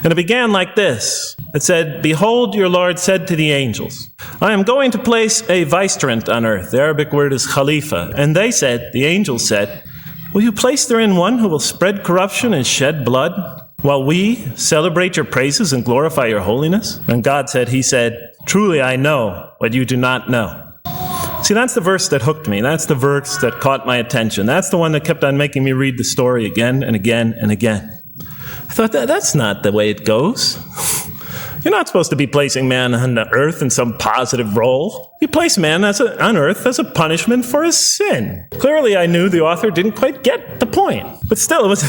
And it began like this. It said, "Behold, your Lord said to the angels, I am going to place a vicegerent on earth." The Arabic word is khalifa. And they said, the angels said, "Will you place therein one who will spread corruption and shed blood, while we celebrate your praises and glorify your holiness?" And God said, he said, "Truly I know what you do not know." See, that's the verse that hooked me. That's the verse that caught my attention. That's the one that kept on making me read the story again and again and again. I thought, that's not the way it goes. You're not supposed to be placing man on the earth in some positive role. You place man on earth as a punishment for his sin. Clearly, I knew the author didn't quite get the point. But still, it was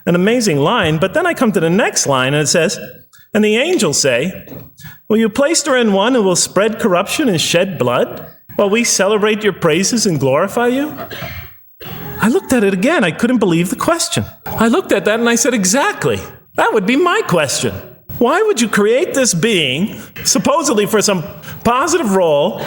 an amazing line. But then I come to the next line, and it says, "And the angels say, will you place therein one who will spread corruption and shed blood, while we celebrate your praises and glorify you?" I looked at it again. I couldn't believe the question. I looked at that and I said, exactly. That would be my question. Why would you create this being, supposedly for some positive role,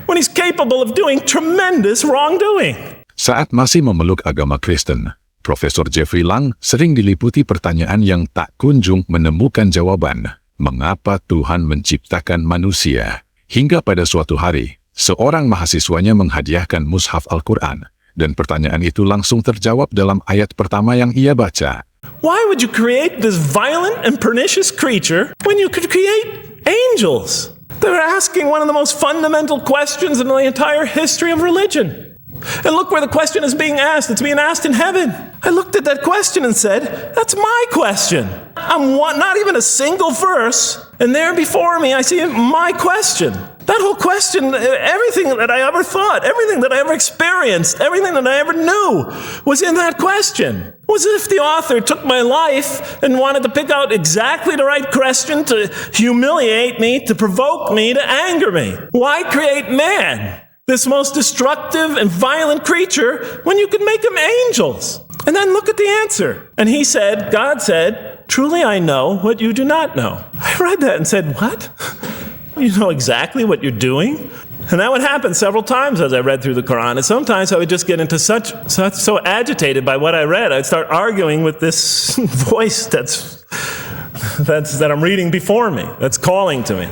when he's capable of doing tremendous wrongdoing? Saat masih memeluk agama Kristen, Profesor Jeffrey Lang sering diliputi pertanyaan yang tak kunjung menemukan jawaban. Mengapa Tuhan menciptakan manusia? Hingga pada suatu hari, seorang mahasiswanya menghadiahkan mushaf Al-Quran, dan pertanyaan itu langsung terjawab dalam ayat pertama yang ia baca. Why would you create this violent and pernicious creature when you could create angels? They're asking one of the most fundamental questions in the entire history of religion. And look where the question is being asked. It's being asked in heaven. I looked at that question and said, that's my question. Not even a single verse, and there before me I see my question. That whole question, everything that I ever thought, everything that I ever experienced, everything that I ever knew was in that question. It was as if the author took my life and wanted to pick out exactly the right question to humiliate me, to provoke me, to anger me. Why create man, this most destructive and violent creature, when you could make him angels? And then look at the answer. And he said, God said, "Truly I know what you do not know." I read that and said, what? You know exactly what you're doing? And that would happen several times as I read through the Quran. And sometimes I would just get into so agitated by what I read, I'd start arguing with this voice that I'm reading before me, that's calling to me.